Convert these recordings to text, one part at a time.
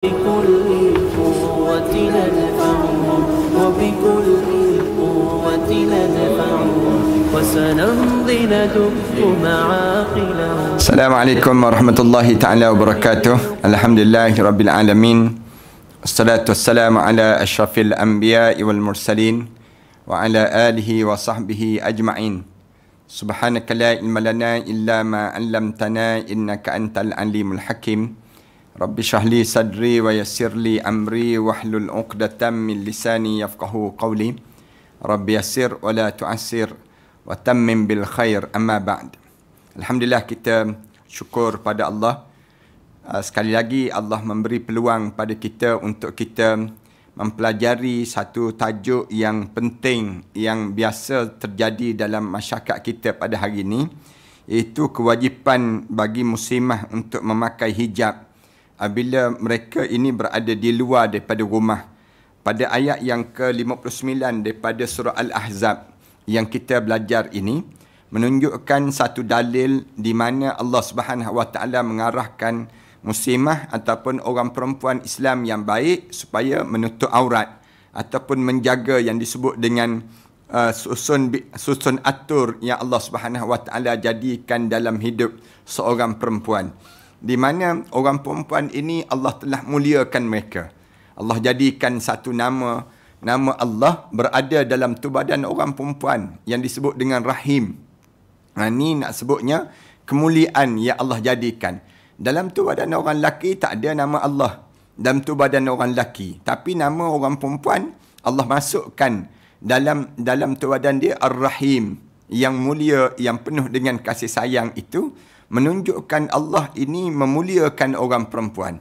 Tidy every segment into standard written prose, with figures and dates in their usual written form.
بكل قوة ندفعهم وبكل قوة ندفعهم وسنمضي ندك معاقلهم. Assalamualaikum warahmatullahi taala wabarakatuh. Alhamdulillahirabbil alamin. Wassalatu wassalamu ala asyrafil anbiya'i wal mursalin wa ala alihi wa sahbihi ajma'in. Subhanaka la ilma lana illa ma 'allamtana innaka antal alimul hakim. Rabbi shrah li sadri wa yassir li amri wahlul 'uqdatam min lisani yafqahu qawli. Rabbi yassir wa la tu'assir wa tammim bil khair, amma ba'd. Alhamdulillah, kita syukur pada Allah. Sekali lagi Allah memberi peluang pada kita untuk kita mempelajari satu tajuk yang penting yang biasa terjadi dalam masyarakat kita pada hari ini, iaitu kewajipan bagi muslimah untuk memakai hijab apabila mereka ini berada di luar daripada rumah. Pada ayat yang ke-59 daripada surah Al-Ahzab yang kita belajar ini menunjukkan satu dalil di mana Allah Subhanahu Wa Taala mengarahkan muslimah ataupun orang perempuan Islam yang baik supaya menutup aurat ataupun menjaga yang disebut dengan susun atur yang Allah Subhanahu Wa Taala jadikan dalam hidup seorang perempuan, di mana orang perempuan ini Allah telah muliakan mereka. Allah jadikan satu nama Allah berada dalam tu badan orang perempuan yang disebut dengan rahim. Ini nak sebutnya kemuliaan yang Allah jadikan. Dalam tu badan orang lelaki tak ada nama Allah. Dalam tu badan orang lelaki. Tapi nama orang perempuan Allah masukkan dalam tu badan dia Ar-Rahim. Yang mulia, yang penuh dengan kasih sayang itu menunjukkan Allah ini memuliakan orang perempuan.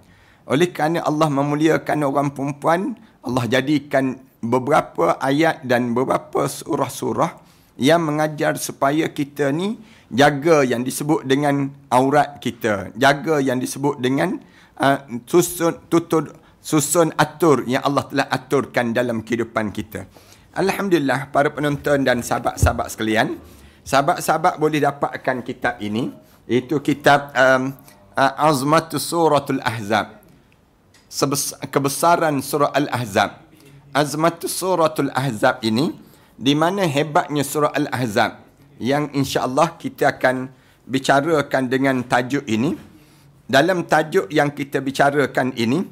Oleh kerana Allah memuliakan orang perempuan, Allah jadikan beberapa ayat dan beberapa surah-surah yang mengajar supaya kita ni jaga yang disebut dengan aurat kita, jaga yang disebut dengan susun atur yang Allah telah aturkan dalam kehidupan kita. Alhamdulillah, para penonton dan sahabat-sahabat sekalian, sahabat-sahabat boleh dapatkan kitab ini, iaitu kitab Azmatus Suratul Ahzab, kebesaran surah Al-Ahzab. Azmatus Suratul Ahzab ini, di mana hebatnya surah Al-Ahzab, yang insya-Allah kita akan bicarakan dengan tajuk ini. Dalam tajuk yang kita bicarakan ini,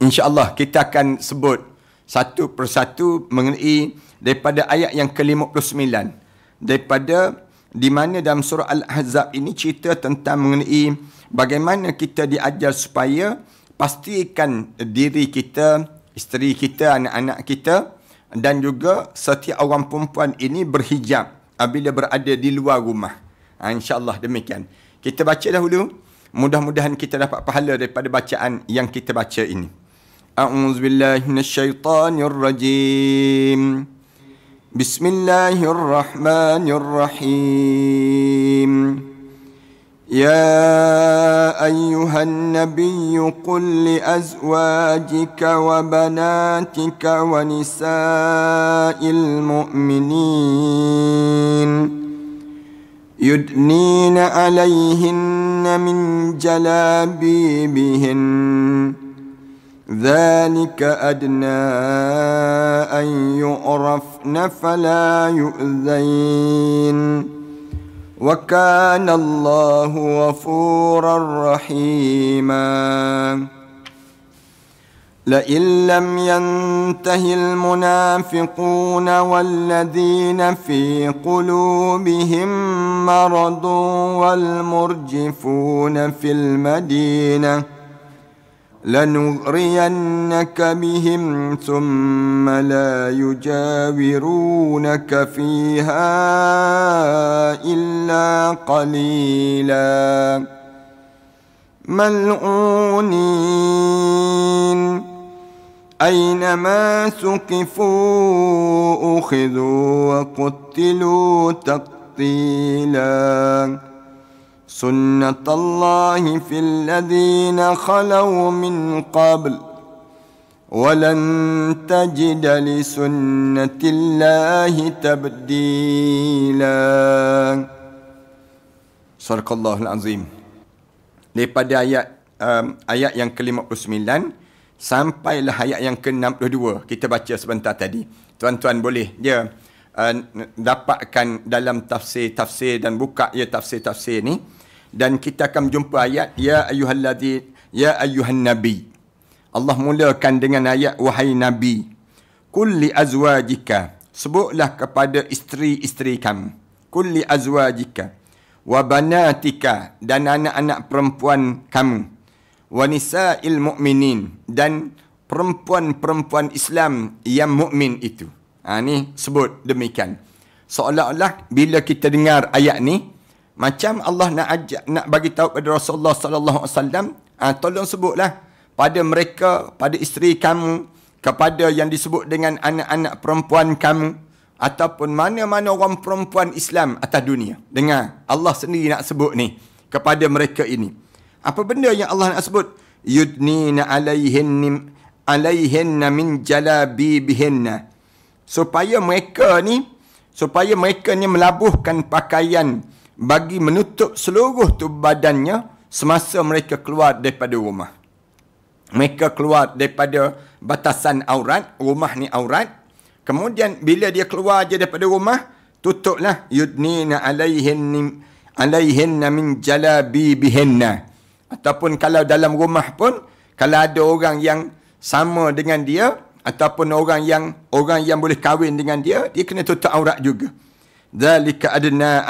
insya-Allah kita akan sebut satu persatu mengenai daripada ayat yang ke-59, daripada di mana dalam surah Al-Ahzab ini cerita tentang mengenai bagaimana kita diajar supaya pastikan diri kita, isteri kita, anak-anak kita dan juga setiap orang perempuan ini berhijab apabila berada di luar rumah. InsyaAllah demikian. Kita baca dahulu. Mudah-mudahan kita dapat pahala daripada bacaan yang kita baca ini. A'udzubillahi minasyaitanirrajim. Bismillahirrahmanirrahim. Ya ayyuhan nabiyyu qul li azwajika wa banatika wa nisa'il mu'minin yudnina 'alayhinna min jalabibihin dhalika adna an yu'rafna fala yu'zain wa kana Allahu ghafurar rahima. لئن لم ينته المنافقون والذين في قلوبهم مرض والمرجفون في المدينة لنغرينك بهم ثم لا يجاورونك فيها إلا قليلا ملعونين أينما ثقفوا أخذوا وقتلوا تقتيلا سنة الله في الذين خلوا من قبل ولن تجد لسنة الله تبديلا. Sadaqallahul Azim. Daripada ayat ayat yang ke-59 sampailah ayat yang ke-62. Kita baca sebentar tadi. Tuan-tuan boleh je dapatkan dalam tafsir dan buka tafsir ni, dan kita akan jumpa ayat ya ayyuhan nabi. Allah mulakan dengan ayat wahai nabi, kulli azwajika, sebutlah kepada isteri-isteri kamu, kulli azwajika wa banatika, dan anak-anak perempuan kamu, wa nisa'il mu'minin, dan perempuan-perempuan Islam yang mukmin itu. Ni sebut demikian. Seolah-olah bila kita dengar ayat ni, macam Allah nak bagi tahu pada Rasulullah sallallahu alaihi wasallam, tolong sebutlah pada mereka, pada isteri kamu, kepada yang disebut dengan anak-anak perempuan kamu, ataupun mana-mana orang perempuan Islam atas dunia. Dengar, Allah sendiri nak sebut ni kepada mereka ini. Apa benda yang Allah nak sebut? Yudnina alaihinna min jalabibihinna. Supaya mereka ni melabuhkan pakaian bagi menutup seluruh tu badannya semasa mereka keluar daripada rumah. Mereka keluar daripada batasan aurat, rumah ni aurat. Kemudian bila dia keluar je daripada rumah, tutuplah yudnina alaihinna min jalabibihinna. Ataupun kalau dalam rumah pun, kalau ada orang yang sama dengan dia, ataupun orang yang boleh kahwin dengan dia kena tutup aurat juga. Dzalika adna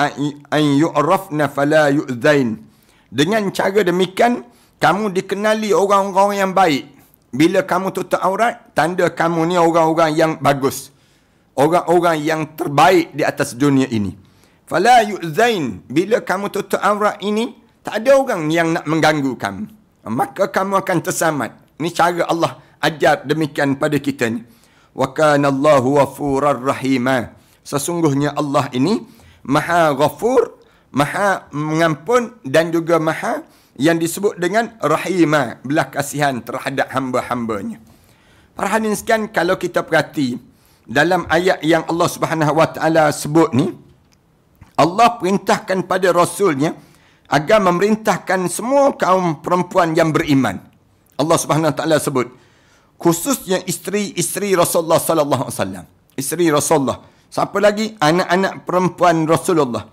an yu'rafna fala yu'zain. Dengan cara demikian kamu dikenali orang-orang yang baik. Bila kamu tutup aurat, tanda kamu ni orang-orang yang bagus, orang-orang yang terbaik di atas dunia ini. Fala yu'zain, bila kamu tutup aurat ini, tak ada orang yang nak mengganggu kamu, maka kamu akan terselamat. Ini cara Allah ajar demikian pada kita ni. Wa kana Allahu ghafurar rahima. Sesungguhnya Allah ini Maha Ghafur, Maha mengampun, dan juga Maha yang disebut dengan rahima, belas kasihan terhadap hamba-hambanya. Para hadirin sekalian, kalau kita perhati dalam ayat yang Allah Subhanahu Wa Taala sebut ni, Allah perintahkan pada Rasulnya agar memerintahkan semua kaum perempuan yang beriman. Allah Subhanahu Wa Taala sebut khususnya isteri-isteri Rasulullah sallallahu alaihi wasallam. Isteri Rasulullah. Siapa lagi? Anak-anak perempuan Rasulullah.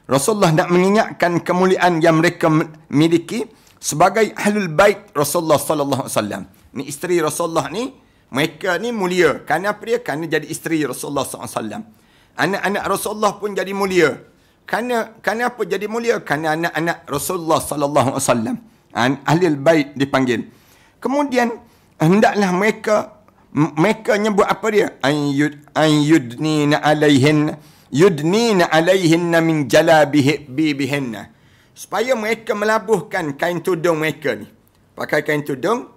Rasulullah nak mengingatkan kemuliaan yang mereka miliki sebagai ahlul bait Rasulullah sallallahu alaihi wasallam. Ni isteri Rasulullah ni, mereka ni mulia. Kerana apa dia? Kerana jadi isteri Rasulullah sallallahu alaihi wasallam. Anak-anak Rasulullah pun jadi mulia. Kerana apa jadi mulia? Kerana anak-anak Rasulullah sallallahu alaihi wasallam. Ahlul bait dipanggil. Kemudian hendaklah mereka nyebut apa dia? Yudnina alaihinna min jalabibihinna. Supaya mereka melabuhkan kain tudung mereka ni. Pakai kain tudung.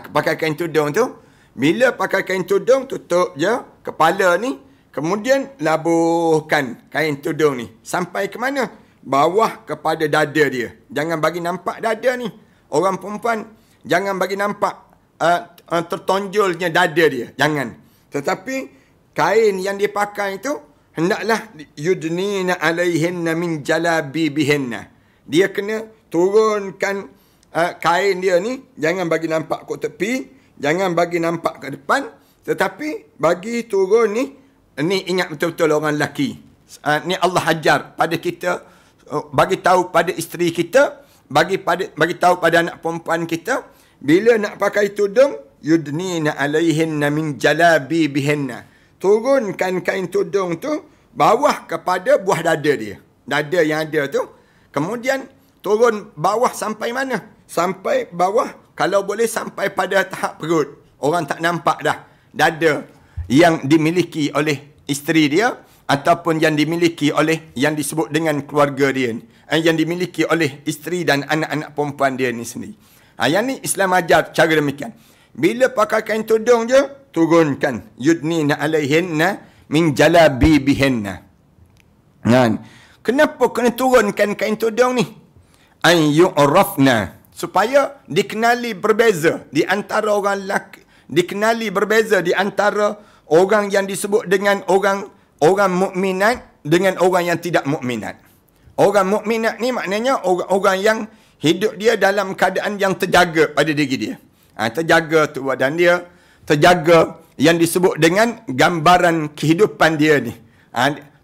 Pakai kain tudung tu. Bila pakai kain tudung, tutup je kepala ni. Kemudian labuhkan kain tudung ni. Sampai ke mana? Bawah kepada dada dia. Jangan bagi nampak dada ni. Orang perempuan, jangan bagi nampak tertonjolnya dada dia. Jangan. Tetapi kain yang dia pakai itu hendaklah yudnina alaihinna min jalabibihinna. Dia kena turunkan kain dia ni, jangan bagi nampak kat tepi, jangan bagi nampak ke depan, tetapi bagi turun ni ingat betul-betul orang lelaki. Ni Allah ajar pada kita, bagi tahu pada isteri kita, bagi tahu pada anak perempuan kita, bila nak pakai tudung, yudnina alaihinna min jalabibihinna. Turunkan kain tudung tu bawah kepada buah dada dia. Dada yang ada tu. Kemudian turun bawah sampai mana? Sampai bawah, kalau boleh sampai pada tahap perut. Orang tak nampak dah dada yang dimiliki oleh isteri dia, ataupun yang dimiliki oleh yang disebut dengan keluarga dia ni. Yang dimiliki oleh isteri dan anak-anak perempuan dia ni sendiri. Yang ni Islam ajar cara demikian. Bila pakai kain tudung je, turunkan. Yudnina alaihinna min jalabibihinna. Kenapa kena turunkan kain tudung ni? An yu'rafna. Supaya dikenali berbeza di antara orang lelaki. Dikenali berbeza di antara orang yang disebut dengan orang mukminat dengan orang yang tidak mukminat. Orang mukminat ni maknanya orang yang hidup dia dalam keadaan yang terjaga pada diri dia. Terjaga tubuh badan dia, terjaga yang disebut dengan gambaran kehidupan dia ni.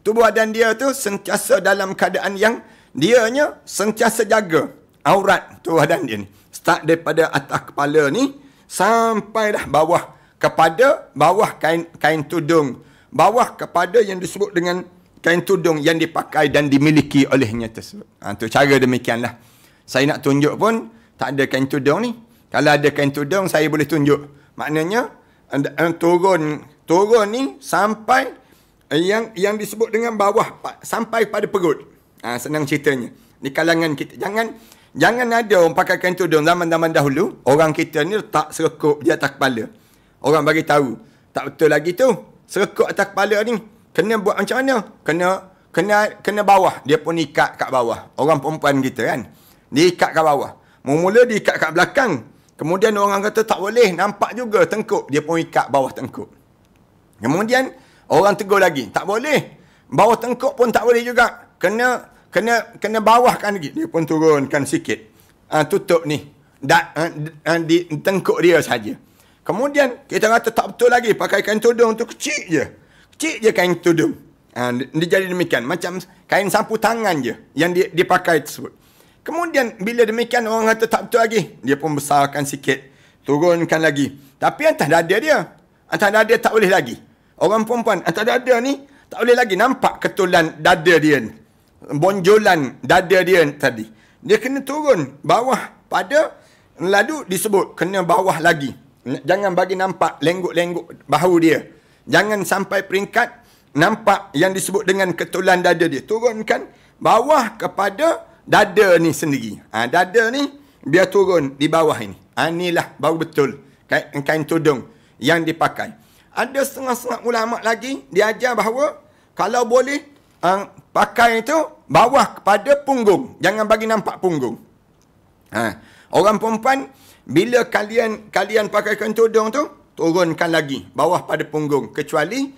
Tubuh badan dia tu sentiasa dalam keadaan yang dianya sentiasa jaga aurat tubuh badan dia ni. Start daripada atas kepala ni sampai dah bawah kepada bawah kain tudung, bawah kepada yang disebut dengan kain tudung yang dipakai dan dimiliki olehnya tersebut. Tu cara demikianlah. Saya nak tunjuk pun tak ada kain tudung ni. Kalau ada kain tudung saya boleh tunjuk. Maknanya turun ni sampai yang disebut dengan bawah sampai pada perut. Senang ceritanya. Di kalangan kita jangan ada orang pakai kain tudung zaman-zaman dahulu. Orang kita ni letak serkup di atas kepala. Orang bagi tahu tak betul lagi tu. Serkup atas kepala ni kena buat macam mana? Kena bawah. Dia pun ikat kat bawah. Orang perempuan kita kan. Dia ikat kat bawah. Mula-mula dia ikat kat belakang. Kemudian orang kata tak boleh. Nampak juga tengkuk. Dia pun ikat bawah tengkuk. Kemudian orang tegur lagi. Tak boleh. Bawah tengkuk pun tak boleh juga. Kena bawahkan lagi. Dia pun turunkan sikit. Tutup ni. Di tengkuk dia saja. Kemudian kita kata tak betul lagi. Pakai kain tudung tu kecil je. Kecil je kain tudung. Dia jadi demikian. Macam kain sapu tangan je yang dipakai tersebut. Kemudian bila demikian orang kata tak betul lagi. Dia pun besarkan sikit. Turunkan lagi. Tapi atas dada dia. Atas dada tak boleh lagi. Orang perempuan atas dada ni tak boleh lagi. Nampak ketulan dada dia ni. Bonjolan dada dia tadi. Dia kena turun bawah pada. Lalu disebut kena bawah lagi. Jangan bagi nampak lengguk-lengguk bahu dia. Jangan sampai peringkat nampak yang disebut dengan ketulan dada dia. Turunkan bawah kepada dada ni sendiri. Dada ni biar turun di bawah ini. Inilah baru betul kain tudung yang dipakai. Ada setengah-setengah ulama lagi dia ajar bahawa kalau boleh pakai itu bawah kepada punggung. Jangan bagi nampak punggung. Orang perempuan bila kalian pakai kain tudung tu turunkan lagi bawah pada punggung, kecuali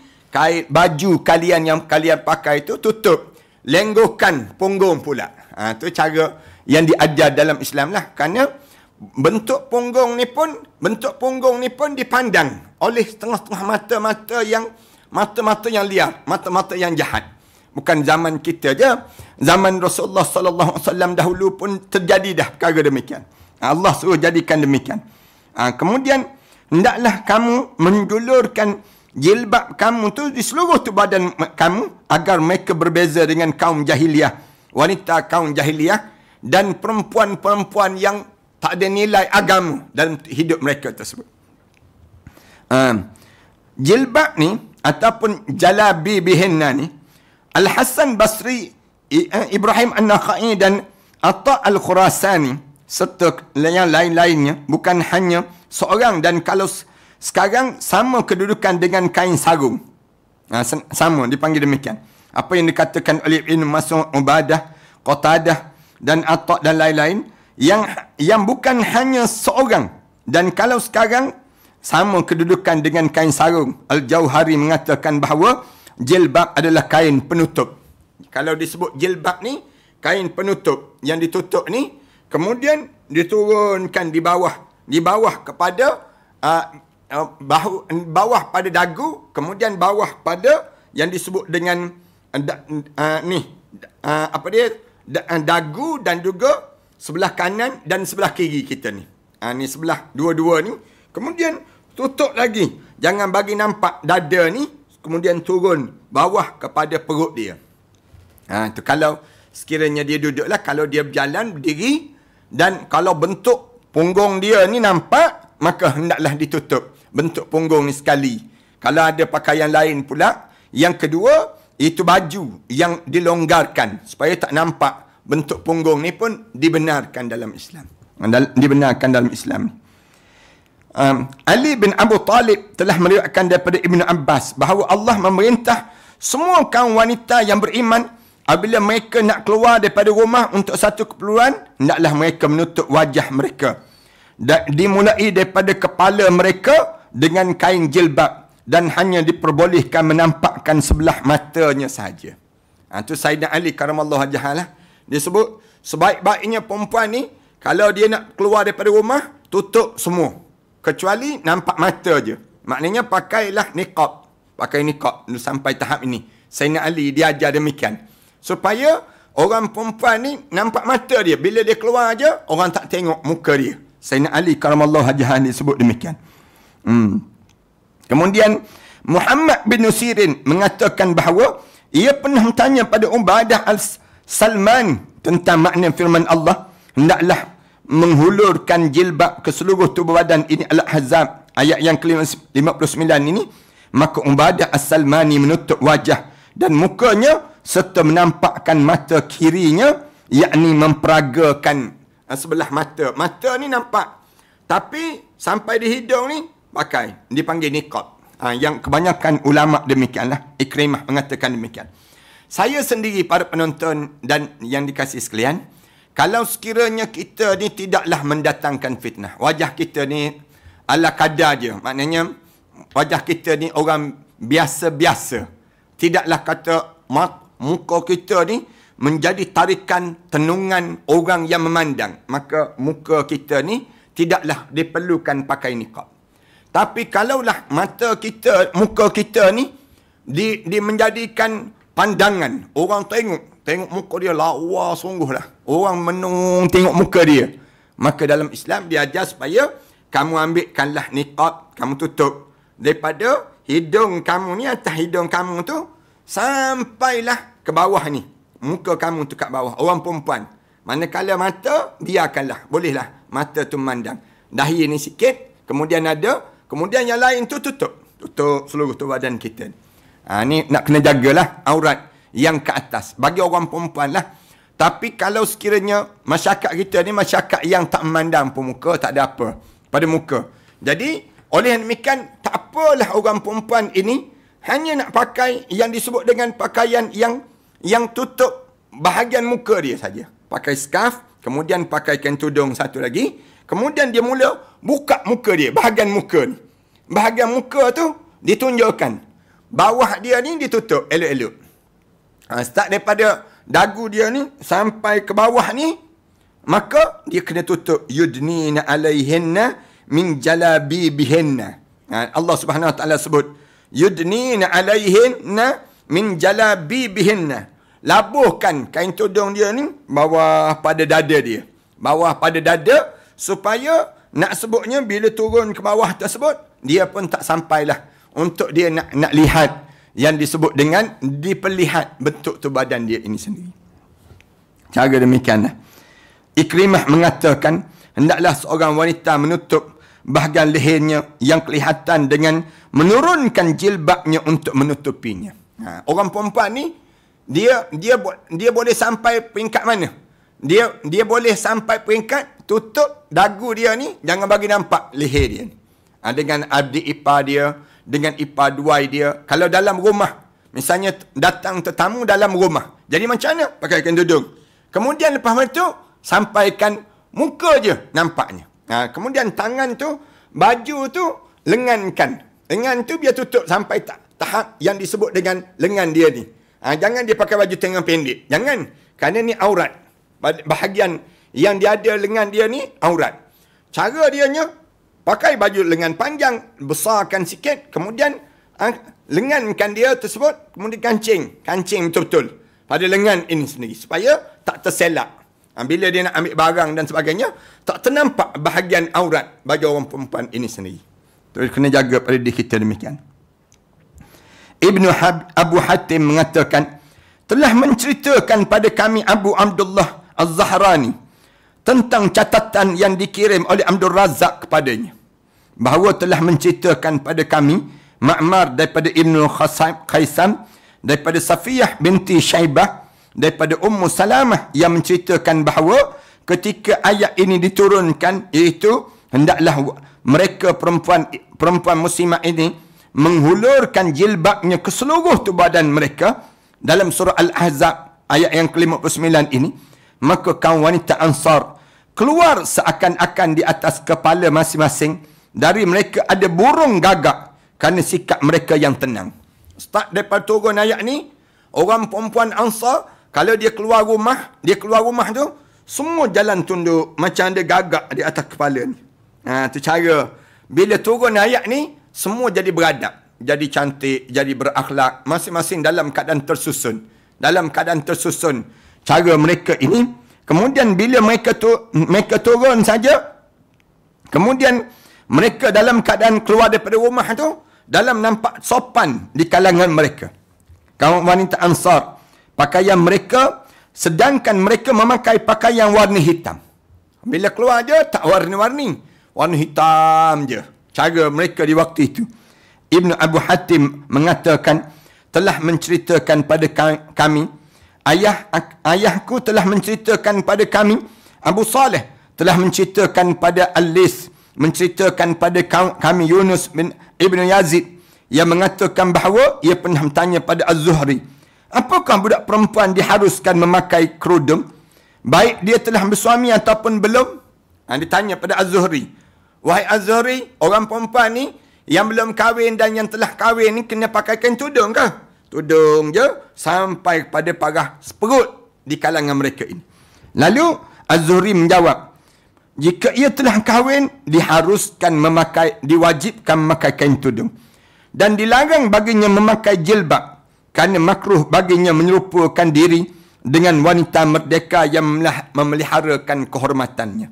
baju kalian yang kalian pakai itu tutup, lenggokan punggung pula. Itu cara yang diajar dalam Islam lah. Kerana bentuk punggung ni pun dipandang oleh setengah-setengah mata-mata yang liar, mata-mata yang jahat. Bukan zaman kita je, zaman Rasulullah sallallahu alaihi wasallam dahulu pun terjadi dah perkara demikian. Allah suruh jadikan demikian. Kemudian hendaklah kamu menjulurkan jilbab kamu tu di seluruh tu badan kamu agar mereka berbeza dengan kaum jahiliyah, wanita kaum jahiliyah dan perempuan-perempuan yang tak ada nilai agama dalam hidup mereka tersebut. Jilbab ni ataupun jalabi bihinna ni, Al-Hasan Basri, Ibrahim An-Nakhai dan Atta Al-Khurasani serta yang lain-lainnya bukan hanya seorang, dan kalau sekarang sama kedudukan dengan kain sarung. Sama dipanggil demikian. Apa yang dikatakan oleh Ibn Mas'ud, Ubadah, Qatadah dan Atta dan lain-lain yang bukan hanya seorang, dan kalau sekarang sama kedudukan dengan kain sarung. Al-Jauhari mengatakan bahawa jilbab adalah kain penutup. Kalau disebut jilbab ni kain penutup yang ditutup ni, kemudian diturunkan di bawah kepada bawah pada dagu, kemudian bawah pada yang disebut dengan dagu, dan juga sebelah kanan dan sebelah kiri kita ni. Ni sebelah dua-dua ni. Kemudian tutup lagi. Jangan bagi nampak dada ni, kemudian turun bawah kepada perut dia. Tu kalau sekiranya dia duduklah, kalau dia berjalan berdiri, dan kalau bentuk punggung dia ni nampak, maka hendaklah ditutup bentuk punggung ni sekali. Kalau ada pakaian lain pula, yang kedua itu baju yang dilonggarkan supaya tak nampak bentuk punggung ni pun dibenarkan dalam Islam. Ali bin Abu Talib telah meriwayatkan daripada Ibnu Abbas bahawa Allah memerintah semua kaum wanita yang beriman apabila mereka nak keluar daripada rumah untuk satu keperluan, hendaklah mereka menutup wajah mereka. Dimulai daripada kepala mereka dengan kain jilbab, dan hanya diperbolehkan menampakkan sebelah matanya sahaja. Itu Sayyidina Ali karamallahu wajhahu lah. Dia sebut sebaik-baiknya perempuan ni kalau dia nak keluar daripada rumah, tutup semua. Kecuali nampak mata je. Maknanya pakailah niqab. Pakai niqab sampai tahap ini. Sayyidina Ali dia ajar demikian. Supaya orang perempuan ni nampak mata dia. Bila dia keluar aja, orang tak tengok muka dia. Sayyidina Ali karamallahu wajhahu disebut demikian. Kemudian Muhammad bin Sirin mengatakan bahawa ia pernah bertanya pada Ubadah al-Salman tentang makna firman Allah, hendaklah menghulurkan jilbab ke seluruh tubuh badan. Ini Al-Ahzab ayat yang ke-59 ini. Maka Ubadah al-Salmani menutup wajah dan mukanya serta menampakkan mata kirinya, yakni memperagakan sebelah mata. Mata ni nampak, tapi sampai di hidung ni pakai, dipanggil niqab. Yang kebanyakan ulama demikianlah. Ikrimah mengatakan demikian. Saya sendiri, para penonton dan yang dikasihi sekalian, kalau sekiranya kita ni tidaklah mendatangkan fitnah, wajah kita ni ala kadar je, maknanya wajah kita ni orang biasa-biasa, tidaklah kata muka kita ni menjadi tarikan tenungan orang yang memandang, maka muka kita ni tidaklah diperlukan pakai niqab. Tapi kalaulah muka kita ni menjadikan pandangan, orang tengok muka dia lawa sungguh lah, orang menung tengok muka dia, maka dalam Islam dia ajar supaya kamu ambilkanlah niqab, kamu tutup daripada hidung kamu ni, atas hidung kamu tu sampailah ke bawah ni, muka kamu tu kat bawah. Orang perempuan, manakala mata, biarkanlah, bolehlah mata tu memandang, dahi ni sikit, kemudian yang lain tu tutup seluruh tu badan kita. Ni nak kena jagalah aurat yang ke atas bagi orang perempuan lah. Tapi kalau sekiranya masyarakat kita ni masyarakat yang tak memandang pun muka, tak ada apa pada muka, jadi oleh demikian tak apalah orang perempuan ini hanya nak pakai yang disebut dengan pakaian yang tutup bahagian muka dia saja. Pakai scarf, kemudian pakaikan tudung satu lagi, kemudian dia mula buka muka dia, bahagian muka ni. Bahagian muka tu ditunjukkan, bawah dia ni ditutup elok-elok. Start daripada dagu dia ni sampai ke bawah ni, maka dia kena tutup. Yudnina alaihinna min jalabibihinna. Allah Subhanahu wa taala sebut yudnina alaihinna min jalabibihinna. Labuhkan kain tudung dia ni bawah pada dada dia. Bawah pada dada, supaya nak sebutnya bila turun ke bawah tersebut, dia pun tak sampailah untuk dia nak lihat yang disebut dengan diperlihat bentuk tu badan dia ini sendiri. Cara demikianlah. Ikrimah mengatakan hendaklah seorang wanita menutup bahagian lehernya yang kelihatan dengan menurunkan jilbabnya untuk menutupinya. Orang perempuan ni dia boleh sampai peringkat mana? Dia boleh sampai peringkat tutup dagu dia ni, jangan bagi nampak leher dia ni. Dengan adik ipar dia, dengan ipar duai dia. Kalau dalam rumah, misalnya datang tetamu dalam rumah, jadi macam mana? Pakaikan tudung. Kemudian lepas itu sampaikan muka je nampaknya. Kemudian tangan tu, baju tu lengankan. Lengan tu biar tutup sampai tahap yang disebut dengan lengan dia ni. Jangan dia pakai baju tangan pendek. Jangan. Kerana ni aurat. Bahagian yang dia ada lengan dia ni aurat. Cara dianya, pakai baju lengan panjang, besarkan sikit, kemudian lengankan dia tersebut, kemudian kancing betul-betul pada lengan ini sendiri, supaya tak terselak. Bila dia nak ambil barang dan sebagainya, tak ternampak bahagian aurat bagi orang perempuan ini sendiri. Terus kena jaga pada diri kita demikian. Abu Hatim mengatakan, telah menceritakan pada kami Abu Abdullah Az-Zahrani tentang catatan yang dikirim oleh Abdul Razak kepadanya, bahawa telah menceritakan pada kami Ma'mar daripada Ibnu Khaisam, daripada Safiyah binti Syaibah, daripada Ummu Salamah yang menceritakan bahawa ketika ayat ini diturunkan, iaitu hendaklah mereka perempuan muslimah ini menghulurkan jilbabnya ke seluruh tu badan mereka, dalam surah Al-Ahzab ayat yang ke-59 ini, maka kaum wanita Ansar keluar seakan-akan di atas kepala masing-masing dari mereka ada burung gagak, kerana sikap mereka yang tenang. Start daripada turun ayat ni, orang perempuan Ansar kalau dia keluar rumah tu semua jalan tunduk macam ada gagak di atas kepala ni. Tu cara. Bila turun ayat ni, semua jadi beradab, jadi cantik, jadi berakhlak, masing-masing dalam keadaan tersusun. Dalam keadaan tersusun cara mereka ini. Kemudian bila mereka turun saja, kemudian mereka dalam keadaan keluar daripada rumah tu, dalam nampak sopan di kalangan mereka. Kaum wanita Ansar, pakaian mereka, sedangkan mereka memakai pakaian warna hitam. Bila keluar je, tak warna-warni, warna hitam je. Cara mereka di waktu itu. Ibnu Abu Hatim mengatakan, telah menceritakan pada kami, ayahku telah menceritakan pada kami, Abu Saleh telah menceritakan pada Al-Lis, menceritakan pada kami Yunus bin Ibn Yazid, yang mengatakan bahawa ia pernah bertanya pada Az-Zuhri, apakah budak perempuan diharuskan memakai kerudung, baik dia telah bersuami ataupun belum? Dia tanya pada Az-Zuhri, wahai Az-Zuhri, orang perempuan ni yang belum kahwin dan yang telah kahwin ni kena pakaikan tudung ke? Tudung je sampai pada parah seperut di kalangan mereka ini. Lalu Az-Zuhri menjawab, jika ia telah kahwin, diwajibkan memakai kain tudung. Dan dilarang baginya memakai jilbab, kerana makruh baginya menyerupakan diri dengan wanita merdeka yang memeliharakan kehormatannya.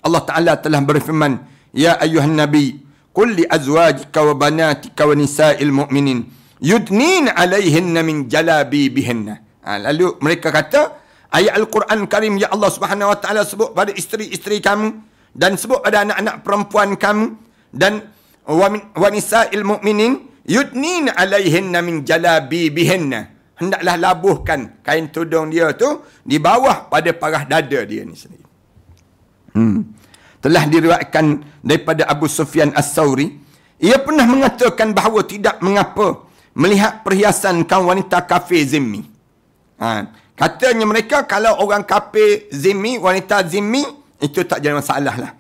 Allah Ta'ala telah berfirman, ya ayuhan nabi, qul li azwajika wa banatika wa nisa'il mu'minin yudnin alaihinna min jalabibihinna. Lalu mereka kata, ayat Al-Quran Karim, ya Allah Subhanahu Wa Ta'ala sebut pada isteri-isteri kamu, dan sebut pada anak-anak perempuan kamu, dan wa nisa'il mu'minin yudnin alaihinna min jalabibihinna. Hendaklah labuhkan kain tudung dia tu di bawah pada parah dada dia ni sendiri. Telah diriwayatkan daripada Abu Sufyan As-Sawri, ia pernah mengatakan bahawa tidak mengapa melihat perhiasan kaum wanita kafir zimmi. Katanya mereka, kalau orang kafir zimmi, wanita zimmi, itu tak jadi masalah lah.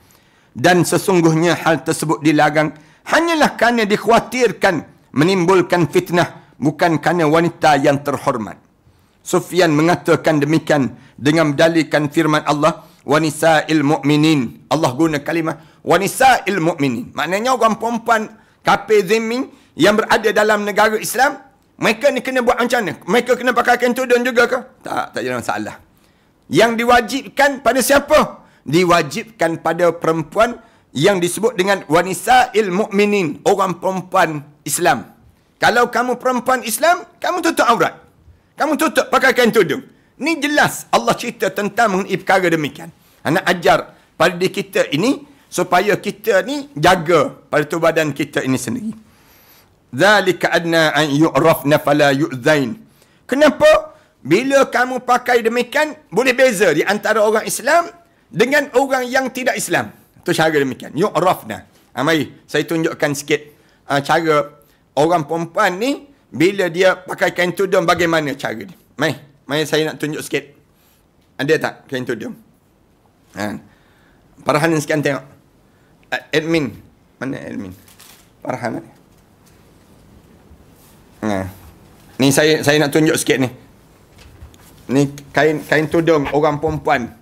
Dan sesungguhnya hal tersebut dilarang hanyalah kerana dikhawatirkan menimbulkan fitnah, bukan kerana wanita yang terhormat. Sufyan mengatakan demikian dengan mendalilkan firman Allah, wanisa'il mu'minin. Allah guna kalimah wanisa'il mu'minin. Maknanya orang perempuan kafir zimmi yang berada dalam negara Islam, mereka ni kena buat macam mana? Mereka kena pakai kain tudung juga ke? Tak jadi masalah. Yang diwajibkan pada siapa? Diwajibkan pada perempuan yang disebut dengan wanisa'il mu'minin, orang perempuan Islam. Kalau kamu perempuan Islam, kamu tutup aurat, kamu tutup pakai kain tudung. Ni jelas Allah cerita tentang mengenai perkara demikian. Nak ajar pada diri kita ini supaya kita ni jaga pada tubuh badan kita ini sendiri. Zalika adna an yu'rafna fala yu'zain. Kenapa? Bila kamu pakai demikian, boleh beza di antara orang Islam dengan orang yang tidak Islam. Itu cara demikian. Yu'rafna. Mari saya tunjukkan sikit cara orang perempuan ni bila dia pakai kain tudung, bagaimana cara dia. Mari saya nak tunjuk sikit. Ada tak kain tudung? Farhan sekian tengok. Admin. Mana admin? Farhan mana? Ni saya nak tunjuk sikit ni. Ni kain tudung orang perempuan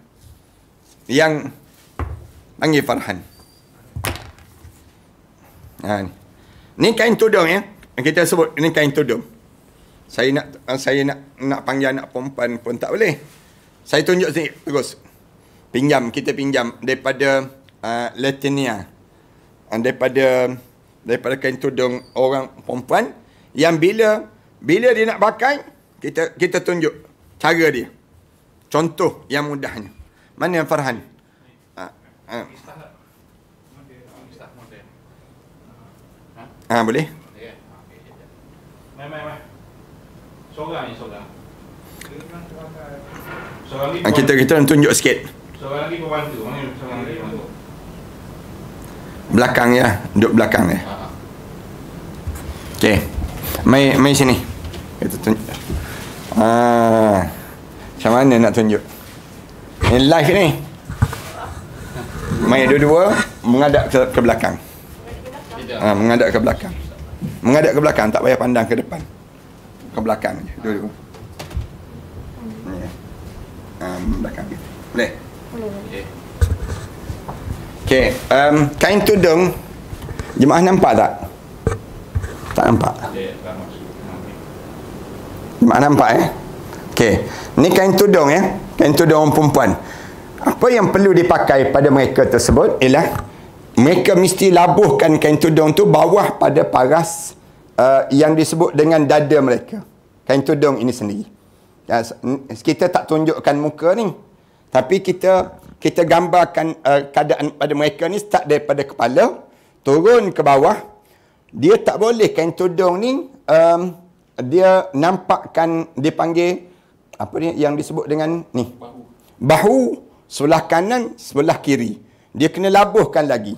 yang panggil Farhan. Ni kain tudung ya. Kita sebut ni kain tudung. Saya nak panggil anak perempuan pun tak boleh. Saya tunjuk sikit terus. Kita pinjam daripada Latinia. Daripada kain tudung orang perempuan yang bila dia nak pakai, kita tunjuk cara dia. Contoh yang mudahnya. Mana yang Farhan? Boleh? Seorang kita nak tunjuk sikit. Seorang lagi pembantu. Mana seorang lagi pembantu? Belakang ya, duduk belakang ya. Okey. Mai sini. Kita tunjuk. Macam mana nak tunjuk? Ni live ni. Mai dua-dua menghadap ke belakang. Menghadap ke belakang. Menghadap ke belakang, tak payah pandang ke depan. Ke belakang je, dua-dua. Belakang. Boleh? Okey. Okey, kain tudung jemaah nampak tak? Tak nampak. Okey, tak maksud. Jemaah nampak Okey, ni kain tudung kain tudung orang perempuan. Apa yang perlu dipakai pada mereka tersebut ialah mereka mesti labuhkan kain tudung tu bawah pada paras yang disebut dengan dada mereka. Kain tudung ini sendiri. Kita tak tunjukkan muka ni, tapi kita gambarkan keadaan pada mereka ni start daripada kepala turun ke bawah. Dia tak boleh kain tudung ni dia nampakkan, dipanggil apa ni yang disebut dengan ni bahu sebelah kanan sebelah kiri. Dia kena labuhkan lagi,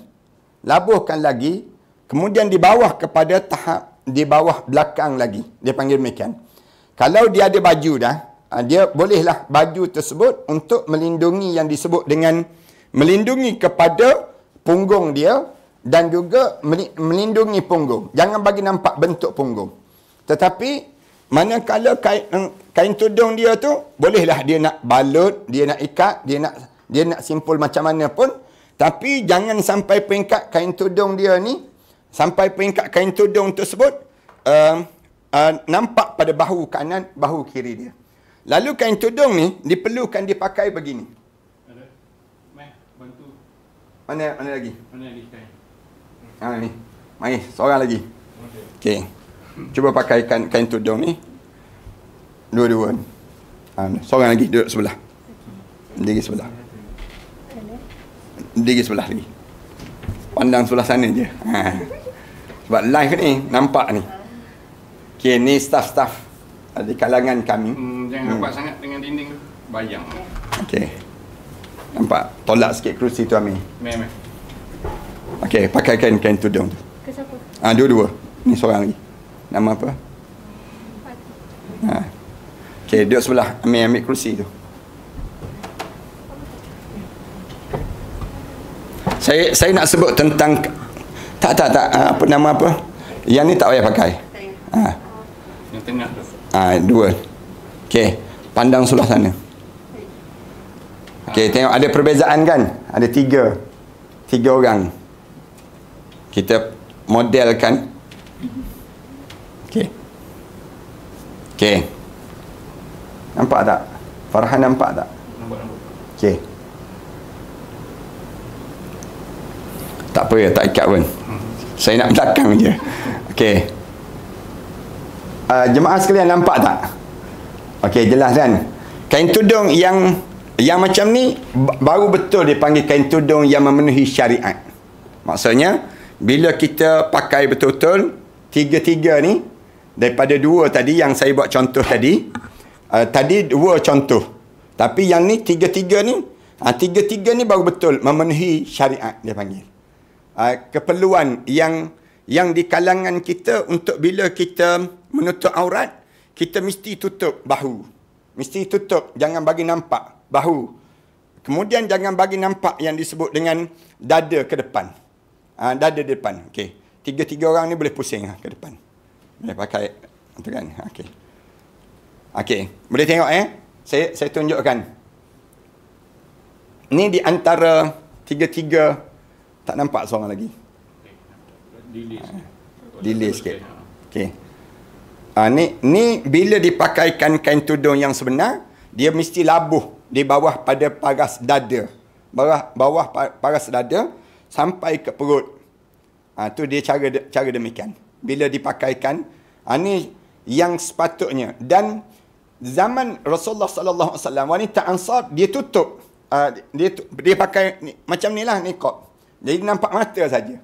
kemudian di bawah kepada tahap di bawah belakang lagi, dia panggil demikian. Kalau dia ada baju dah, dia bolehlah baju tersebut untuk melindungi yang disebut dengan melindungi kepada punggung dia dan juga melindungi punggung. Jangan bagi nampak bentuk punggung. Tetapi manakala kain tudung dia tu, bolehlah dia nak balut, dia nak ikat, dia nak simpul macam mana pun, tapi jangan sampai peringkat kain tudung dia ni, sampai peringkat kain tudung tersebut nampak pada bahu kanan, bahu kiri dia. Lalu kain tudung ni diperlukan dipakai begini. Ada. Mai, bantu. Mana lagi? Mana lagi kain? Ni. Mari, seorang lagi. Okey. Cuba pakai kain tudung ni. Dua-dua. Seorang lagi duduk sebelah. Diri sebelah. Diri sebelah lagi. Pandang sebelah sana je. Sebab live ni nampak ni. Okey, ni staff-staff di kalangan kami. Jangan nampak sangat dengan dinding tu. Bayang. Okey. Nampak? Tolak sikit kerusi tu Amir. Mai. Okey, pakai kain tudung tu. Ke siapa? Dua-dua. Ni seorang lagi. Nama apa? Okey, duduk sebelah. Ambil kerusi tu. Saya nak sebut tentang tak apa nama apa? Yang ni tak payah pakai. Yang tengah tu. Dua. Okey, pandang sebelah sana. Okey, tengok ada perbezaan kan? Ada tiga orang. Kita modelkan. Okey. Nampak tak? Farhan nampak tak? Nampak. Okey. Tak apa ya, tak ikat pun. Saya nak belakang je. Okey. Jemaah sekalian nampak tak? Okey, jelas kan? Kain tudung yang macam ni baru betul dipanggil kain tudung yang memenuhi syariat. Maksudnya bila kita pakai betul-betul tiga-tiga ni, daripada dua tadi yang saya buat contoh tadi, tadi dua contoh, tapi yang ni tiga-tiga ni baru betul memenuhi syariat dia panggil. Keperluan yang di kalangan kita untuk bila kita menutup aurat, kita mesti tutup bahu, mesti tutup, jangan bagi nampak bahu, kemudian jangan bagi nampak yang disebut dengan dada ke depan, dada depan. Okey, tiga-tiga orang ni boleh pusing ke depan, boleh pakai tu kan. Okey, boleh tengok saya tunjukkan ni di antara tiga-tiga. Tak nampak seorang lagi. Delay sikit. Okey. Ni bila dipakaikan kain tudung yang sebenar, dia mesti labuh di bawah pada paras dada. Bawah paras dada sampai ke perut. Tu dia cara demikian. Bila dipakaikan, ni yang sepatutnya. Dan zaman Rasulullah sallallahu alaihi wasallam, wanita Ansar dia tutup, dia pakai macam nilah niqab. Jadi nampak mata saja.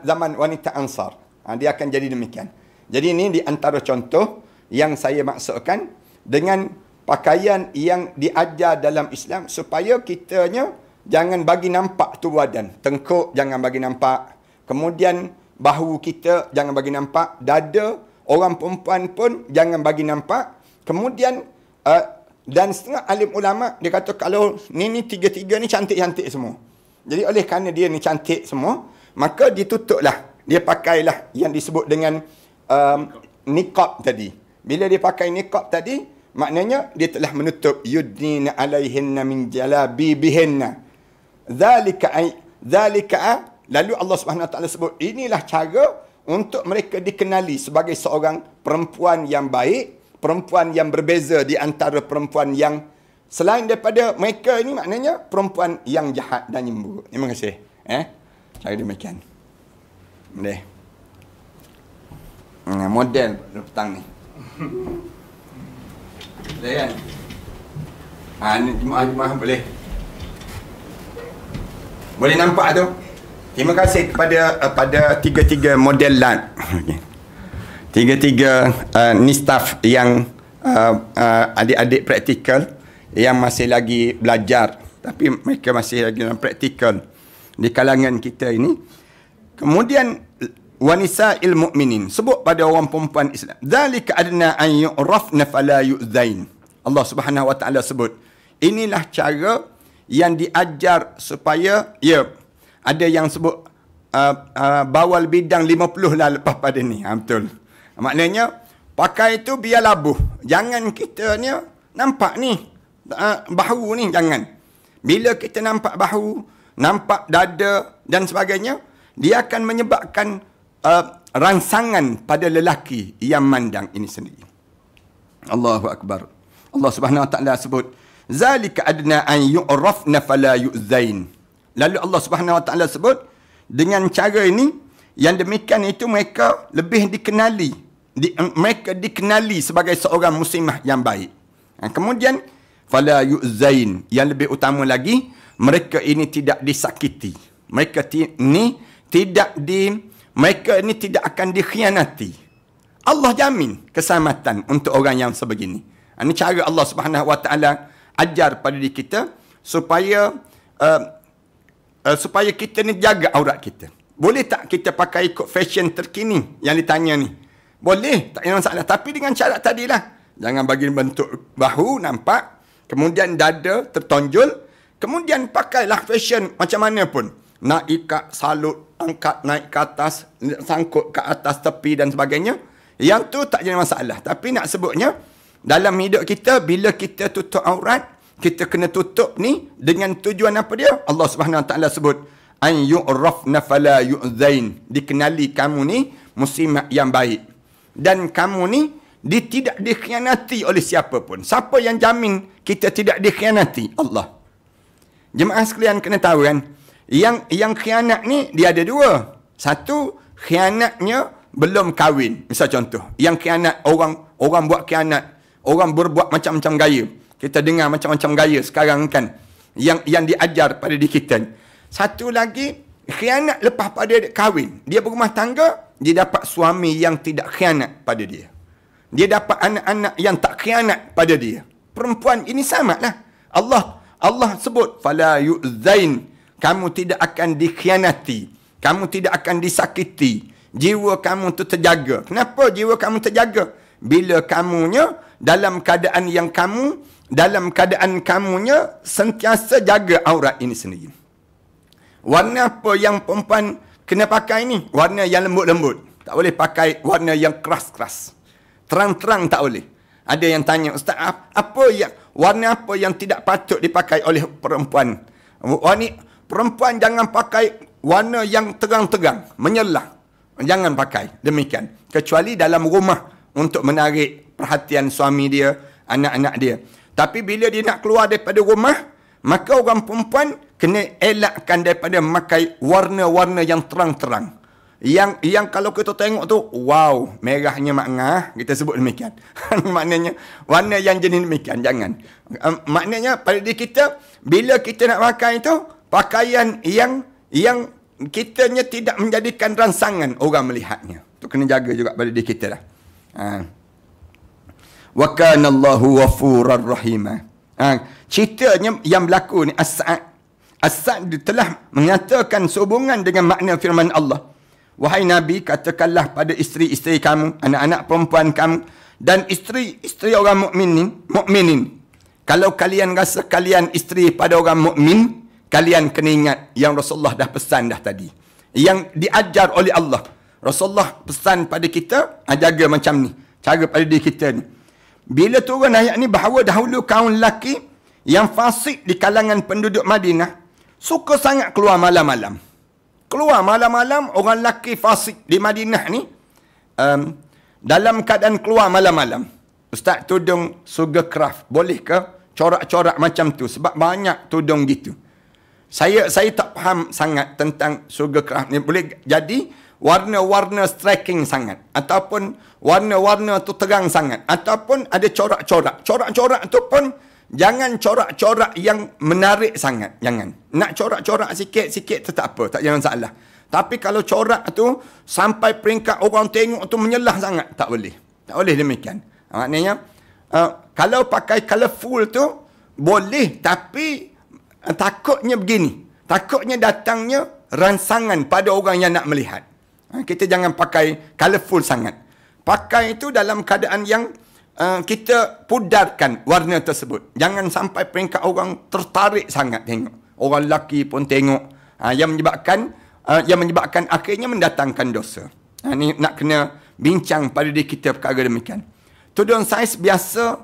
Zaman wanita Ansar, dia akan jadi demikian. Jadi ini di antara contoh yang saya maksudkan dengan pakaian yang diajar dalam Islam supaya kitanya jangan bagi nampak tu badan. Tengkuk jangan bagi nampak. Kemudian bahu kita jangan bagi nampak. Dada orang perempuan pun jangan bagi nampak. Kemudian dan setengah alim ulama dia kata kalau ni tiga-tiga ni cantik-cantik semua. Jadi oleh kerana dia ni cantik semua, maka ditutuplah. Dia pakailah yang disebut dengan niqab tadi. Bila dia pakai niqab tadi, Maknanya dia telah menutup yudnina alaihinna min jalabibihinna. Zalika lalu Allah Subhanahu Wa Taala sebut inilah cara untuk mereka dikenali sebagai seorang perempuan yang baik, perempuan yang berbeza di antara perempuan yang selain daripada mereka ini, maknanya perempuan yang jahat dan yang buruk. Terima kasih. Cara demikian. Boleh. Model petang ni. Boleh kan? Ni jemaah boleh. Boleh nampak tu? Terima kasih kepada tiga-tiga model lan. Tiga-tiga ni staff yang adik-adik praktikal yang masih lagi belajar, tapi mereka masih lagi dalam praktikal di kalangan kita ini. Kemudian wanisa'il mu'minin, sebut pada orang perempuan Islam, dzalika adna an yu'rafna fala yu'zain. Allah Subhanahu Wa Taala sebut inilah cara yang diajar supaya ada yang sebut bawal bidang 50 lah lepas pada ni. Betul. Maknanya pakai itu biar labuh. Jangan kita ni nampak ni bahu ni, jangan. Bila kita nampak bahu, nampak dada dan sebagainya, dia akan menyebabkan rangsangan pada lelaki yang mandang ini sendiri. Allahu Akbar. Allah Subhanahu Wa Taala sebut zalika adna an yu'rafna fala yu'zain. Lalu Allah Subhanahu Wa Taala sebut dengan cara ini, yang demikian itu mereka lebih dikenali, mereka dikenali sebagai seorang muslimah yang baik. Kemudian fala yu'zain, yang lebih utama lagi, mereka ini tidak disakiti. Mereka ini tidak akan dikhianati. Allah jamin keselamatan untuk orang yang sebegini. Ini cara Allah Subhanahu Wa Taala ajar pada diri kita supaya supaya kita ni jaga aurat kita. Boleh tak kita pakai ikut fashion terkini yang ditanya ni? Boleh, tak ada masalah. Tapi dengan syarat tadilah. Jangan bagi bentuk bahu nampak, kemudian dada tertonjol, kemudian pakailah fashion macam mana pun. Nak ikat, salut, angkat, naik ke atas, sangkut ke atas tepi dan sebagainya. Yang tu tak ada masalah. Tapi nak sebutnya, dalam hidup kita, bila kita tutup aurat, kita kena tutup ni dengan tujuan apa dia? Allah Subhanahu Wa Taala sebut an yu'rafna fala yu'zain, dikenali kamu ni muslimat yang baik dan kamu ni tidak dikhianati oleh siapa pun. Siapa yang jamin kita tidak dikhianati? Allah. Jemaah sekalian kena tahu kan, yang khianat ni dia ada dua. Satu, khianatnya belum kahwin. Misal contoh, yang khianat orang buat khianat, orang berbuat macam-macam gaya. Kita dengar macam-macam gaya sekarang kan, yang diajar pada diri kita. Satu lagi, khianat lepas pada kahwin. Dia berumah tangga, dia dapat suami yang tidak khianat pada dia. Dia dapat anak-anak yang tak khianat pada dia. Perempuan ini sama lah. Allah sebut, fala yu'zain, kamu tidak akan dikhianati. Kamu tidak akan disakiti. Jiwa kamu tu terjaga. Kenapa jiwa kamu terjaga? Bila kamunya dalam keadaan kamunya sentiasa jaga aurat ini sendiri. Warna apa yang perempuan kena pakai ni? Warna yang lembut-lembut. Tak boleh pakai warna yang keras-keras. Terang-terang tak boleh. Ada yang tanya, Ustaz, warna apa yang tidak patut dipakai oleh perempuan? Perempuan jangan pakai warna yang terang-terang, menyelah. Jangan pakai demikian. Kecuali dalam rumah untuk menarik perhatian suami dia, anak-anak dia. Tapi bila dia nak keluar daripada rumah, maka orang perempuan kena elakkan daripada memakai warna-warna yang terang-terang. Yang kalau kita tengok tu, wow, merahnya makngah, kita sebut demikian. Maknanya warna yang jenis demikian, jangan. Maknanya pada diri kita, bila kita nak pakai itu, pakaian yang kitanya tidak menjadikan rangsangan orang melihatnya. Tu kena jaga juga pada diri kita lah. Wa kana Allahu ghafurar rahima. Ceritanya yang berlaku ni As-Sa'd telah menyatakan sehubungan dengan makna firman Allah. Wahai Nabi, katakanlah pada isteri-isteri kamu, anak-anak perempuan kamu dan isteri-isteri orang mukminin. Kalau kalian rasa kalian isteri pada orang mukmin, kalian kena ingat yang Rasulullah dah pesan dah tadi. Yang diajar oleh Allah. Rasulullah pesan pada kita, jaga macam ni. Cara pada diri kita ni. Bila turun ayat ni bahawa dahulu kaum lelaki yang fasik di kalangan penduduk Madinah suka sangat keluar malam-malam. Keluar malam-malam, orang lelaki fasik di Madinah ni dalam keadaan keluar malam-malam. Ustaz, tudung sugar craft boleh ke corak-corak macam tu? Sebab banyak tudung gitu. Saya tak faham sangat tentang sugar craft ni. Boleh jadi warna-warna striking sangat, ataupun warna-warna tu terang sangat, ataupun ada corak-corak. Corak-corak tu pun jangan corak-corak yang menarik sangat. Jangan. Nak corak-corak sikit-sikit tu tak apa, tak jangan salah. Tapi kalau corak tu sampai peringkat orang tengok tu menyelah sangat, tak boleh. Tak boleh demikian. Maknanya kalau pakai colourful tu boleh, tapi takutnya begini. Takutnya datangnya rangsangan pada orang yang nak melihat. Kita jangan pakai colourful sangat. Pakai itu dalam keadaan yang kita pudarkan warna tersebut. Jangan sampai peringkat orang tertarik sangat tengok. Orang lelaki pun tengok. Yang menyebabkan akhirnya mendatangkan dosa. Ini nak kena bincang pada diri kita perkara demikian. Tudung saiz biasa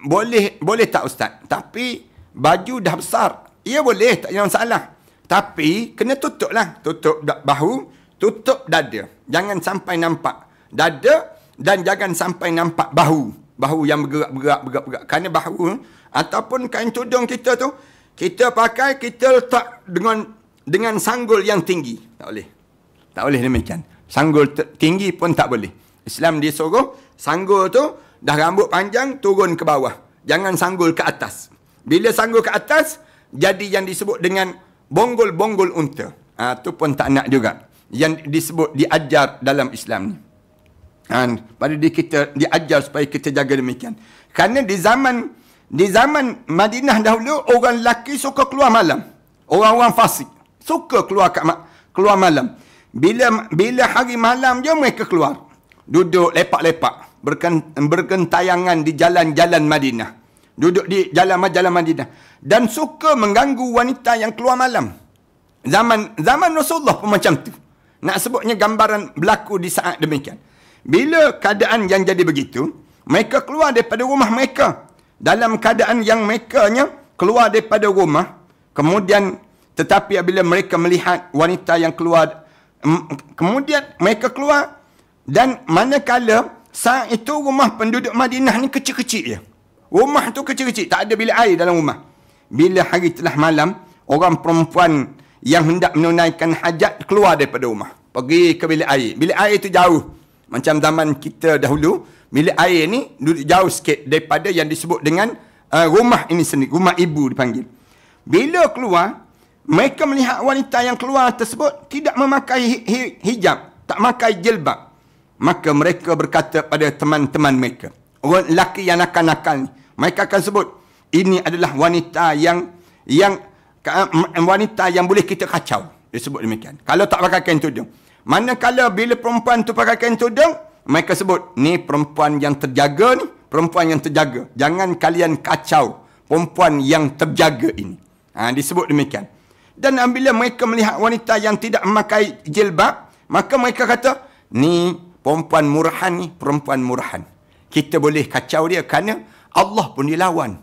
boleh tak Ustaz? Tapi baju dah besar. Ya boleh, tak ada masalah. Tapi kena tutup lah. Tutup bahu, tutup dada. Jangan sampai nampak dada dan jangan sampai nampak bahu. Bahu yang bergerak. Kerana bahu ataupun kain tudung kita tu, kita pakai, kita letak dengan sanggul yang tinggi. Tak boleh. Tak boleh demikian. Sanggul tinggi pun tak boleh. Islam dia suruh sanggul tu dah rambut panjang turun ke bawah. Jangan sanggul ke atas. Bila sanggul ke atas, jadi yang disebut dengan bonggol-bonggol unta. Tu pun tak nak juga. Yang disebut diajar dalam Islam ni. Pada diri kita diajar supaya kita jaga demikian. Kerana di zaman Madinah dahulu, orang lelaki suka keluar malam. Orang-orang fasik suka keluar malam. Bila hari malam je mereka keluar. Duduk lepak-lepak. Bergentayangan di jalan-jalan Madinah. Duduk di jalan-jalan Madinah. Dan suka mengganggu wanita yang keluar malam. Zaman Rasulullah pun macam tu. Nak sebutnya gambaran berlaku di saat demikian. Bila keadaan yang jadi begitu, mereka keluar daripada rumah mereka. Dalam keadaan yang mereka keluar daripada rumah. Kemudian, tetapi apabila mereka melihat wanita yang keluar, kemudian mereka keluar. Dan manakala saat itu rumah penduduk Madinah ni kecil-kecil je. Rumah tu kecil-kecil. Tak ada bilik air dalam rumah. Bila hari telah malam, orang perempuan yang hendak menunaikan hajat keluar daripada rumah. Pergi ke bilik air. Bilik air itu jauh. Macam zaman kita dahulu, bilik air ni duduk jauh sikit daripada yang disebut dengan rumah ini sendiri. Rumah ibu dipanggil. Bila keluar, mereka melihat wanita yang keluar tersebut tidak memakai hijab. Tak memakai jilbab. Maka mereka berkata pada teman-teman mereka. Orang lelaki yang nakal-nakal ni. Mereka akan sebut, ini adalah wanita yang boleh kita kacau. Dia sebut demikian. Kalau tak pakai kain tudung. Manakala bila perempuan tu pakai kain tudung, mereka sebut, ni perempuan yang terjaga ni. Perempuan yang terjaga. Jangan kalian kacau perempuan yang terjaga ini. Disebut demikian. Dan apabila mereka melihat wanita yang tidak memakai jilbab, maka mereka kata, ni perempuan murahan ni, perempuan murahan. Kita boleh kacau dia kerana Allah pun dia lawan.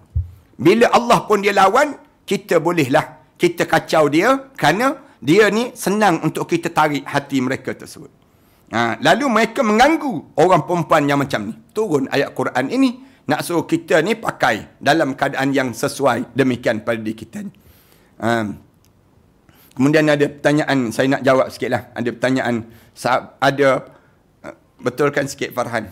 Bila Allah pun dia lawan, kita bolehlah kita kacau dia kerana dia ni senang untuk kita tarik hati mereka tersebut. Lalu mereka mengganggu orang perempuan yang macam ni. Turun ayat Quran ini nak suruh kita ni pakai dalam keadaan yang sesuai demikian pada diri kita ni. Kemudian ada pertanyaan, saya nak jawab sikit lah. Ada pertanyaan, betulkan sikit Farhan.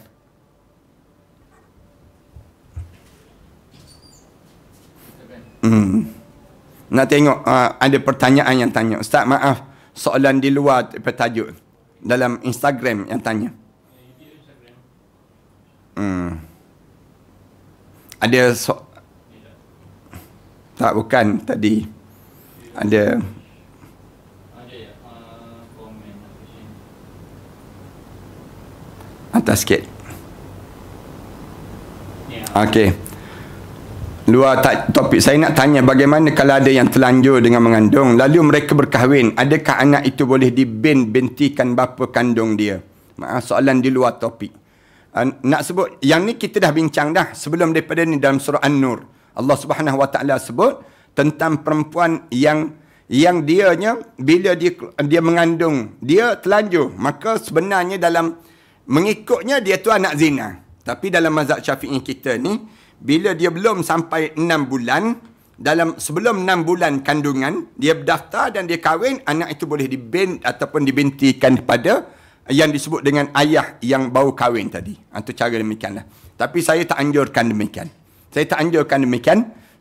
Nak tengok ada pertanyaan yang tanya, Ustaz maaf, soalan di luar tajuk dalam Instagram yang tanya. Ada tak, bukan tadi. Ada atas sikit. Okey. Luar topik, saya nak tanya bagaimana kalau ada yang terlanjur dengan mengandung lalu mereka berkahwin, adakah anak itu boleh dibintikan bapa kandung dia? Maaf, soalan di luar topik. nak sebut yang ni kita dah bincang dah sebelum daripada ni dalam surah An-Nur. Allah Subhanahu Wa Taala sebut tentang perempuan yang dianya bila dia mengandung, dia telanjur, maka sebenarnya dalam mengikutnya dia tu anak zina. Tapi dalam mazhab Syafi'i kita ni, bila dia belum sampai 6 bulan, sebelum 6 bulan kandungan, dia berdaftar dan dia kahwin, anak itu boleh ataupun dibintikan kepada yang disebut dengan ayah yang baru kahwin tadi. Itu cara demikianlah. Tapi saya tak anjurkan demikian.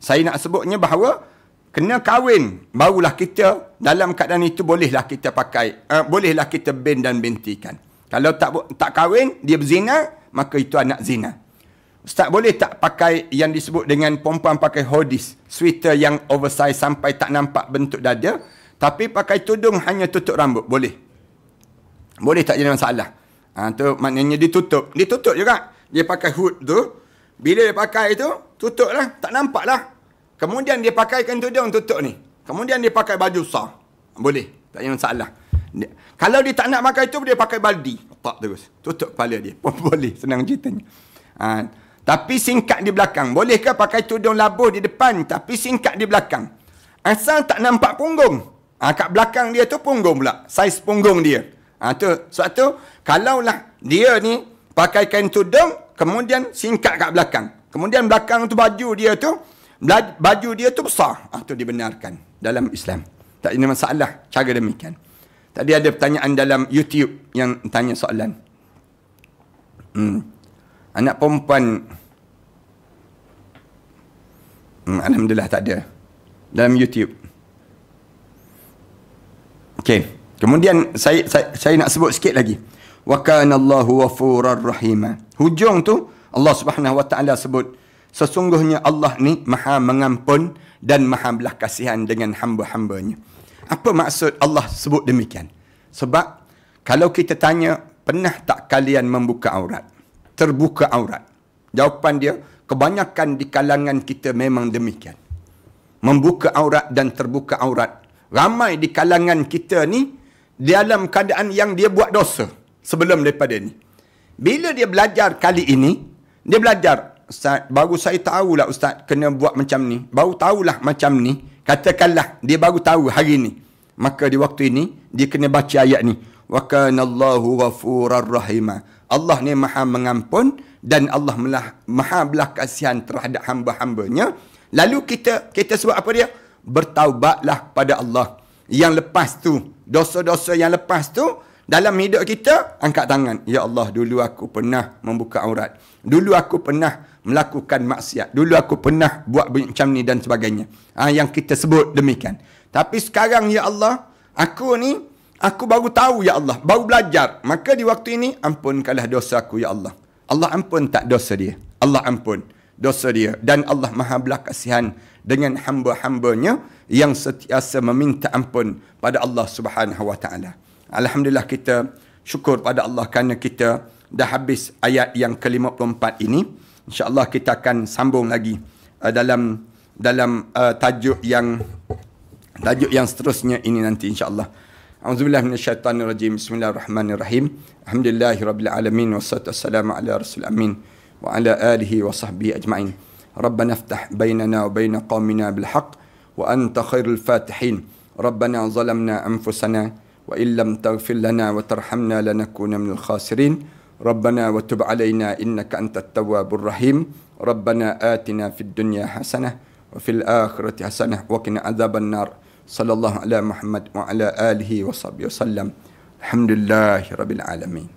Saya nak sebutnya bahawa kena kahwin, barulah kita dalam keadaan itu bolehlah kita pakai, bolehlah kita bin dan bintikan. Kalau tak kahwin, dia berzina, maka itu anak zina. Ustaz, boleh tak pakai yang disebut dengan perempuan pakai hodis, sweater yang oversize sampai tak nampak bentuk dada, tapi pakai tudung hanya tutup rambut? Boleh. Boleh, tak jadi masalah. Tu maknanya ditutup. Ditutup juga. Dia pakai hood tu, bila dia pakai tu, tutup lah, tak nampak lah. Kemudian dia pakaikan tudung tutup ni. Kemudian dia pakai baju besar. Boleh, tak ada masalah. Kalau dia tak nak pakai tu, dia pakai baldi. Tak terus. Tutup kepala dia. Boleh, senang ceritanya. Tapi singkat di belakang. Bolehkah pakai tudung labuh di depan, tapi singkat di belakang? Asal tak nampak punggung. Kat belakang dia tu punggung pula. Saiz punggung dia. Sebab tu, kalaulah dia ni pakai kain tudung, kemudian singkat kat belakang. Kemudian belakang tu baju dia tu besar. Itu dibenarkan dalam Islam. Tak ada masalah cara demikian. Tadi ada pertanyaan dalam YouTube yang tanya soalan. Anak perempuan, alhamdulillah tak ada dalam YouTube. Okey. Kemudian saya nak sebut sikit lagi. Wa kana Allahu ghafurar rahima. Hujung tu Allah Subhanahu Wa Taala sebut sesungguhnya Allah ni Maha mengampun dan Maha belas kasihan dengan hamba-hambanya. Apa maksud Allah sebut demikian? Sebab kalau kita tanya, pernah tak kalian membuka aurat? Terbuka aurat. Jawapan dia, kebanyakan di kalangan kita memang demikian. Membuka aurat dan terbuka aurat. Ramai di kalangan kita ni dalam keadaan yang dia buat dosa sebelum daripada ni. Bila dia belajar kali ini, dia belajar, Ustaz, baru saya tahulah Ustaz kena buat macam ni. Baru tahulah macam ni. Katakanlah dia baru tahu hari ni. Maka di waktu ini, dia kena baca ayat ni. Wa kana Allahu ghafurar rahima. Allah ni Maha mengampun dan Allah Maha belas kasihan terhadap hamba-hambanya. Lalu kita sebut apa dia? Bertaubatlah pada Allah. Yang lepas tu, dosa-dosa yang lepas tu, dalam hidup kita, angkat tangan. Ya Allah, dulu aku pernah membuka aurat. Dulu aku pernah melakukan maksiat. Dulu aku pernah buat macam ni dan sebagainya. Yang kita sebut demikian. Tapi sekarang, Ya Allah, aku baru tahu, Ya Allah. Baru belajar. Maka di waktu ini, ampunkanlah dosa aku, Ya Allah. Allah ampun tak dosa dia? Allah ampun dosa dia. Dan Allah Maha belas kasihan dengan hamba-hambanya yang sentiasa meminta ampun pada Allah Subhanahu Wa Taala. Alhamdulillah, kita syukur pada Allah kerana kita dah habis ayat yang ke-54 ini. InsyaAllah kita akan sambung lagi dalam tajuk yang seterusnya ini nanti insyaAllah. A'udzubillah minasyaitanirrajim. Bismillahirrahmanirrahim. Alhamdulillahirabbil alamin wassalatu wassalamu ala rasul amin wa ala alihi wa sahbihi ajma'in. Rabbana iftah bainana wa bain qaumina bil haqq wa anta khairul fatihin. Rabbana zalamna anfusana وإن لم تغفر لنا وترحمنا لنكون من الخاسرين ربنا وتب علينا إنك أنت التواب الرحيم ربنا آتنا في الدنيا حسنة وفي الآخرة حسنة وقنا عذاب النار صلى الله على محمد وعلى آله وصحبه وسلم الحمد لله رب العالمين.